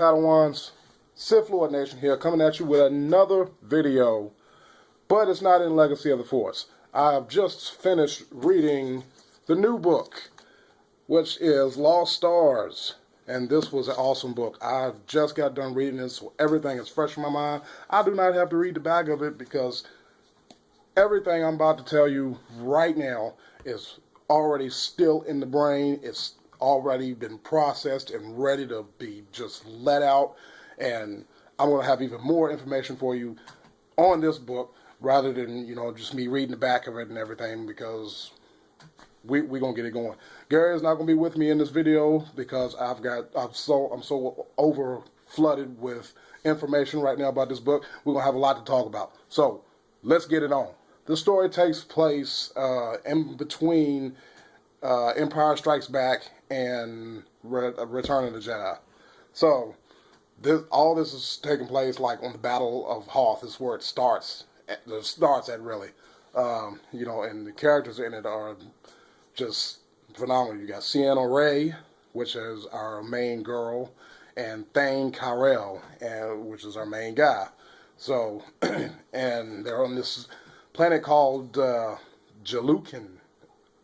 Padawans, Sith Lord Nation here, coming at you with another video, but it's not in Legacy of the Force. I've just finished reading the new book, which is Lost Stars, and this was an awesome book. I've just got done reading it, so everything is fresh in my mind. I do not have to read the back of it because everything I'm about to tell you right now is already still in the brain. It's already been processed and ready to be just let out, and I'm going to have even more information for you on this book rather than, you know, just me reading the back of it and everything, because we're going to get it going. Gary is not going to be with me in this video because I'm so over flooded with information right now about this book. We're going to have a lot to talk about. So let's get it on. The story takes place in between Empire Strikes Back and Return of the Jedi. So all this is taking place like on the Battle of Hoth is where it starts. It starts at really, you know, and the characters in it are just phenomenal. You got Ciena Rey, which is our main girl, and Thane Kyrell, which is our main guy. So, and they're on this planet called Jalukin.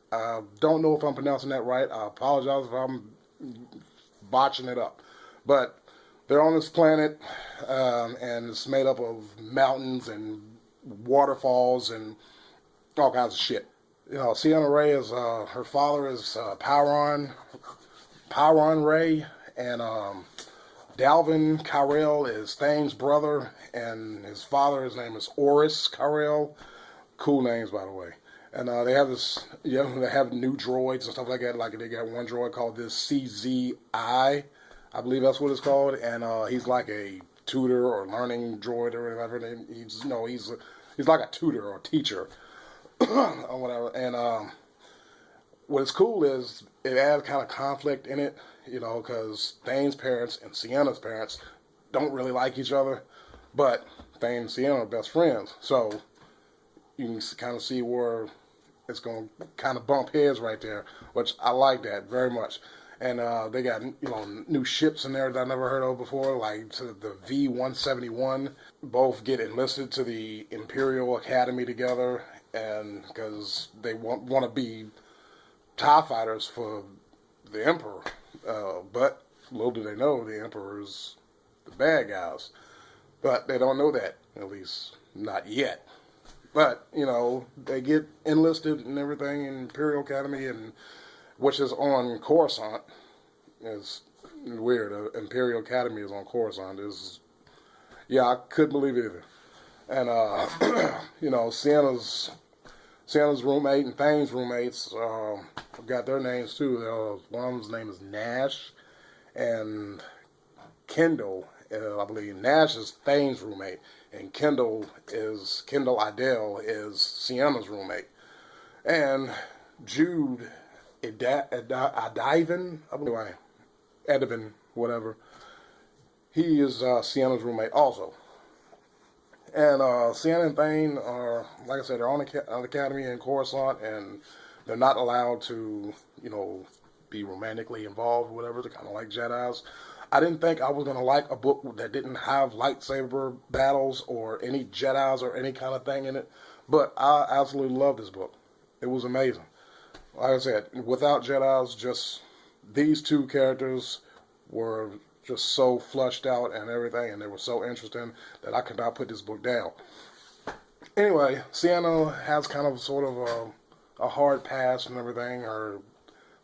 I don't know if I'm pronouncing that right. I apologize if I'm botching it up. But they're on this planet, and it's made up of mountains and waterfalls and all kinds of shit. You know, Ciena Rey is, her father is Pyron Rey, and Dalvin Kyrell is Thane's brother, and his father, his name is Oris Kyrell. Cool names, by the way. And they have this, you know, they have new droids and stuff like that. Like they got one droid called this CZI, I believe that's what it's called. And he's like a tutor or learning droid or whatever. He's, you know, he's like a tutor or teacher or whatever. And what's cool is it adds kind of conflict in it, you know, because Thane's parents and Ciena's parents don't really like each other, but Thane and Ciena are best friends. So you can kind of see where it's going to kind of bump heads right there, which I like that very much. And they got, you know, new ships in there that I never heard of before, like the V-171. Both get enlisted to the Imperial Academy together, and because they want to be TIE fighters for the Emperor. But little do they know the Emperor's the bad guys. But they don't know that, at least not yet. But, you know, they get enlisted and everything in Imperial Academy, and which is on Coruscant. It's weird. Imperial Academy is on Coruscant. Yeah, I couldn't believe it either. And, you know, Ciena's roommate and Thane's roommates, got their names too. One of them's name is Nash, and Kendall, I believe. Nash is Thane's roommate, and Kendall Idell is Ciena's roommate. And Jude Adivin, I believe, Edivin, whatever, he is Ciena's roommate also. And Ciena and Thane are, like I said, they're on the academy in Coruscant, and they're not allowed to, you know, be romantically involved or whatever. They're kind of like Jedis. I didn't think I was going to like a book that didn't have lightsaber battles or any Jedis or any kind of thing in it, but I absolutely love this book. It was amazing. Like I said, without Jedis, just these two characters were just so flushed out and everything, and they were so interesting that I could not put this book down. Anyway, Ciena has kind of sort of a hard past and everything. Her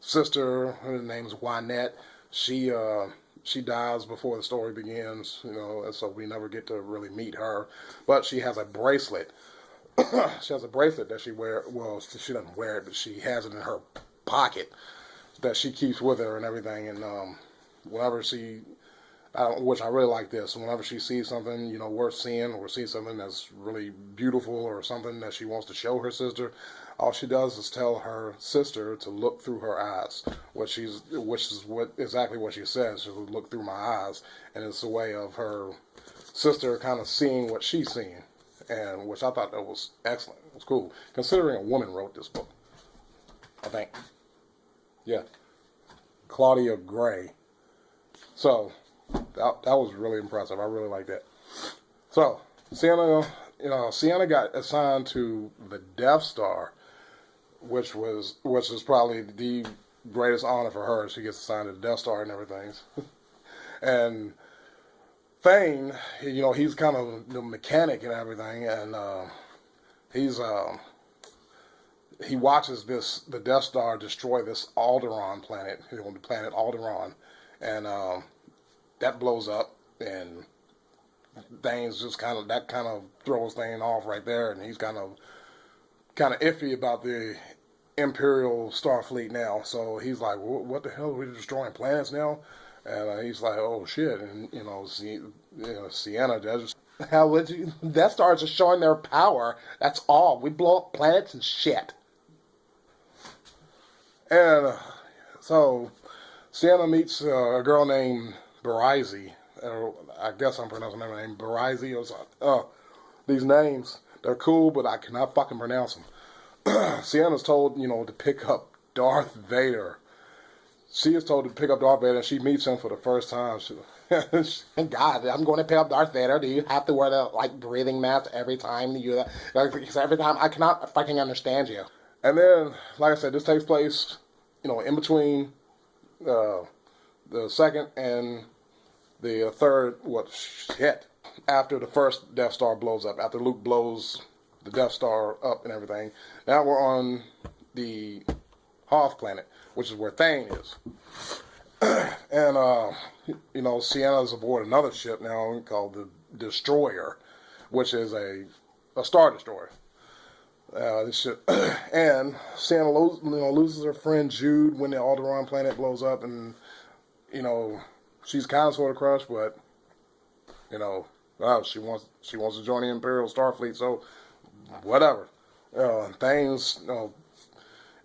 sister, her name's Wynette, she dies before the story begins, you know, and so we never get to really meet her. But she has a bracelet. She has a bracelet that she wears. Well, she doesn't wear it, but she has it in her pocket that she keeps with her and everything. And whenever she, which I really like this, whenever she sees something, you know, worth seeing, or sees something that's really beautiful or something that she wants to show her sister, all she does is tell her sister to look through her eyes, which is exactly what she says. She'll look through my eyes, and it's a way of her sister kind of seeing what she's seeing, and which I thought that was excellent. It was cool, considering a woman wrote this book, I think. Yeah, Claudia Gray. So That was really impressive. I really like that. So, Sienna got assigned to the Death Star, which is probably the greatest honor for her. She gets assigned to the Death Star and everything. And Thane, he's kind of the mechanic and everything, and he watches the Death Star destroy this Alderaan planet, the planet Alderaan, and that blows up, and Thane's just kind of throws Thane off right there, and he's kind of iffy about the Imperial Starfleet now. So he's like, "What the hell? Are we destroying planets now?" And he's like, "Oh shit!" And Sienna does. How would you? Death Stars are showing their power. That's all. We blow up planets and shit. And so Sienna meets a girl named Barizi. I guess I'm pronouncing her name Barizi or something. These names, they're cool, but I cannot fucking pronounce them. Sienna's told, to pick up Darth Vader. She is told to pick up Darth Vader, and she meets him for the first time. God, I'm going to pick up Darth Vader. Do you have to wear the breathing mask every time you do that? Because every time I cannot fucking understand you. And then, like I said, this takes place, in between the second and the third. After the first Death Star blows up, after Luke blows the Death Star up and everything. Now we're on the Hoth planet, which is where Thane is. And, Sienna's aboard another ship now called the Destroyer, which is a Star Destroyer. This ship. And Sienna loses her friend Jude when the Alderaan planet blows up, and, she's kind of sort of crushed, but, she wants to join the Imperial Starfleet, so whatever. Things,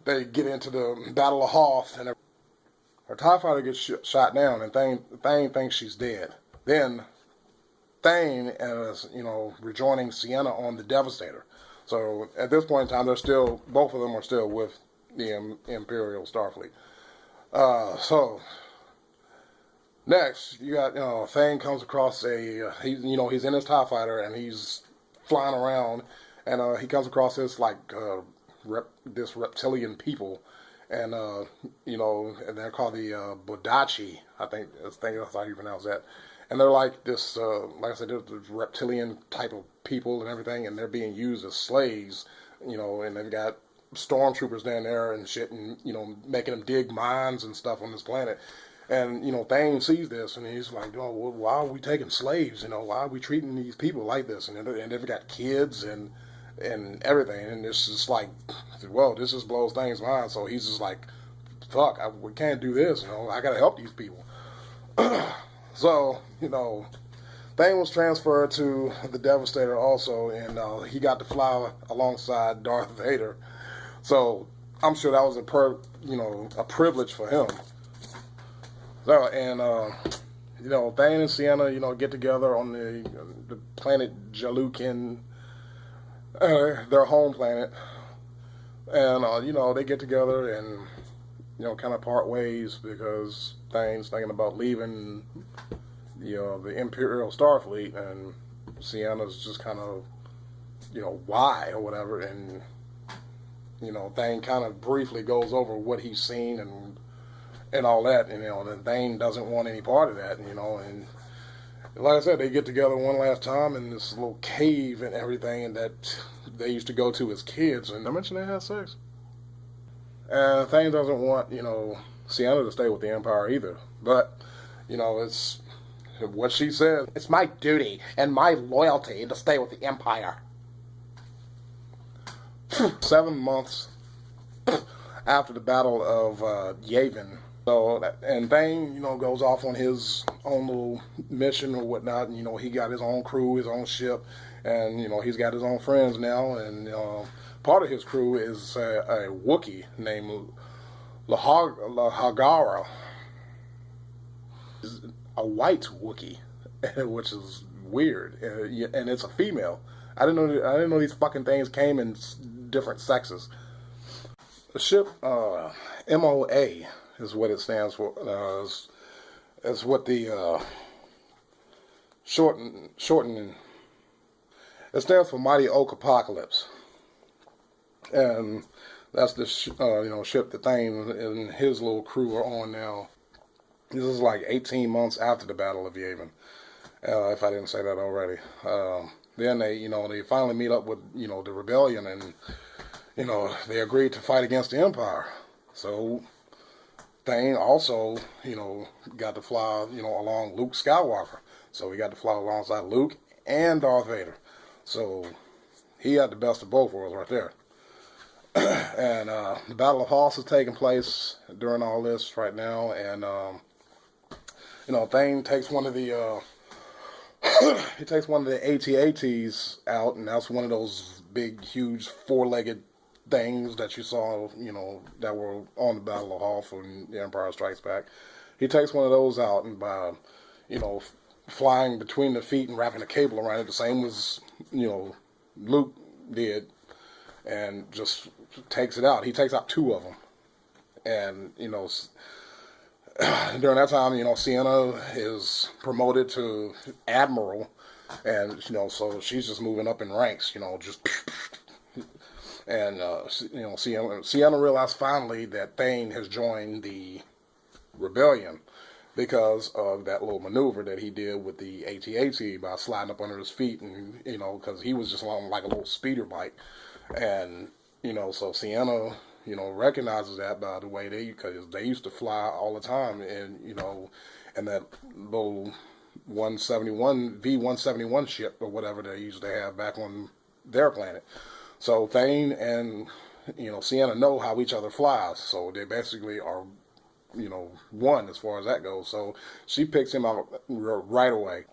they get into the Battle of Hoth, and her TIE fighter gets shot down, and Thane thinks she's dead. Then Thane is, rejoining Sienna on the Devastator. So at this point in time, both of them are still with the Imperial Starfleet. So next, you got, Thane comes across he's in his TIE fighter, and he's flying around, and he comes across this this reptilian people, and and they're called the Bodachi. I think that's how you pronounce that. And they're like this, like I said, they're this reptilian type of people and everything, and they're being used as slaves, and they've got stormtroopers down there and shit, and making them dig mines and stuff on this planet. And Thane sees this, and he's like, "Oh, well, why are we taking slaves? Why are we treating these people like this?" And they've got kids and everything, and it's just like, well, this just blows Thane's mind. So he's just like, "Fuck, we can't do this. I gotta help these people." So Thane was transferred to the Devastator also, and he got to fly alongside Darth Vader. So I'm sure that was a privilege for him. So, and Thane and Sienna, get together on the planet Jalukin, their home planet, and they get together and kind of part ways because Thane's thinking about leaving the Imperial Starfleet, and Sienna's just kind of why or whatever, and Thane kind of briefly goes over what he's seen and all that, and then Thane doesn't want any part of that, and like I said, they get together one last time in this little cave and everything, and that they used to go to as kids, and I mentioned they had sex. And Thane doesn't want, Sienna to stay with the Empire either, but, it's what she said. It's my duty and my loyalty to stay with the Empire. 7 months after the Battle of Yavin. So, and Thane, goes off on his own little mission or whatnot, and, he got his own crew, his own ship, and, he's got his own friends now, and part of his crew is a Wookiee named Lahagara. A white Wookiee, which is weird, and it's a female. I didn't know these fucking things came in different sexes. The ship MOA is what it stands for. Is what the shortening. It stands for Mighty Oak Apocalypse, and that's the ship that Thane and his little crew are on now. This is like 18 months after the Battle of Yavin, if I didn't say that already. Then they finally meet up with the rebellion, and they agreed to fight against the Empire. So Thane also got to fly along Luke Skywalker. So he got to fly alongside Luke and Darth Vader. So he had the best of both worlds right there. And the Battle of Hoth is taking place during all this right now, and Thane takes one of the he takes one of the AT-ATs out, and that's one of those big, huge, four-legged things that you saw, that were on the Battle of Hoth and The Empire Strikes Back. He takes one of those out, and by flying between the feet and wrapping a cable around it, the same as Luke did, and just takes it out. He takes out two of them, and during that time, Ciena is promoted to admiral, and so she's just moving up in ranks, just. And Ciena realized finally that Thane has joined the rebellion because of that little maneuver that he did with the AT-AT by sliding up under his feet, and because he was just on like a little speeder bike, and so Ciena recognizes that by the way because they used to fly all the time, and and that little 171 V-171 ship or whatever they used to have back on their planet. So Thane and Ciena know how each other flies, so they basically are one as far as that goes. So she picks him out right away.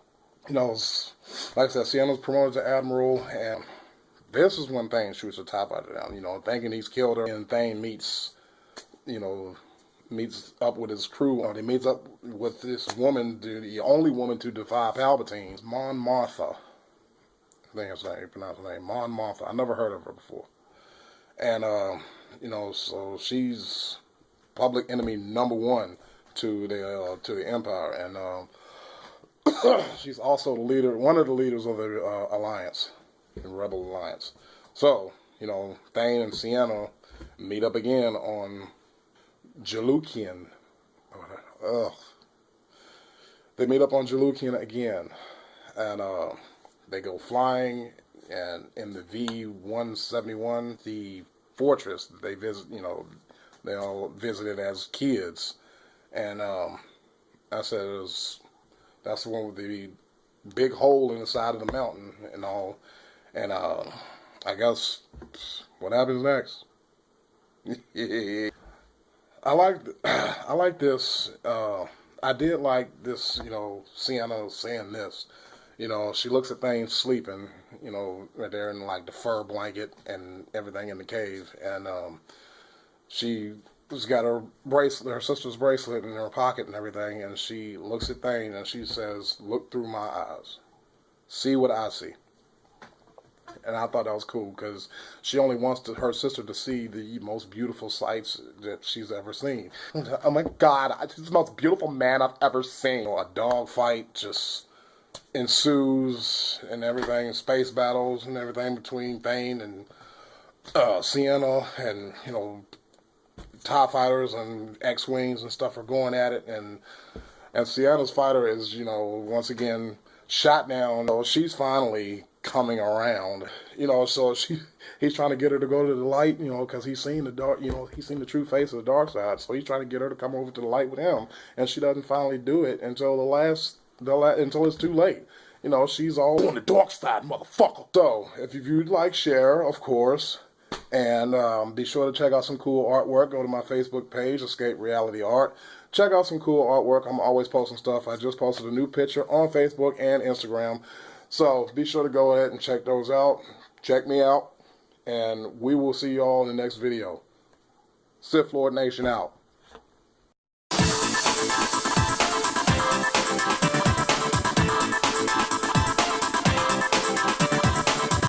Like I said, Ciena's promoted to admiral, and this is when Thane shoots a TIE fighter down, thinking he's killed her, and Thane meets up with his crew, or he meets up with this woman, the only woman to defy Palpatine, Mon Mothma. I think that's how you pronounce her name, Mon Mothma. I never heard of her before. And, so she's public enemy number one to the Empire, and she's also one of the leaders of the Alliance, the Rebel Alliance. So, Thane and Ciena meet up again on Jalukian. They meet up on Jalukian again, and they go flying, and in the V-171, the fortress that they visit, they all visited as kids, and I said that's the one with the big hole in the side of the mountain and all, and I guess what happens next? I like this. I did like this. Ciena saying this. She looks at things sleeping. Right there in like the fur blanket and everything in the cave, and she's got her bracelet, her sister's bracelet, in her pocket and everything, and she looks at Thane and she says, "Look through my eyes, see what I see." And I thought that was cool because she only wants her sister to see the most beautiful sights that she's ever seen. Oh my God, this is the most beautiful man I've ever seen. A dog fight just ensues and everything, space battles and everything between Thane and Ciena, and TIE fighters and X-Wings and stuff are going at it, and Ciena's fighter is, once again shot down. She's finally coming around, so he's trying to get her to go to the light, because he's seen the dark, he's seen the true face of the dark side, so he's trying to get her to come over to the light with him, and she doesn't finally do it until until it's too late. She's all on the dark side, motherfucker. So, if you'd like, share, of course, and be sure to check out some cool artwork. Go to my Facebook page, Escape Reality Art. Check out some cool artwork. I'm always posting stuff. I just posted a new picture on Facebook and Instagram. So be sure to go ahead and check those out. Check me out. And we will see you all in the next video. Sith Lord Nation out.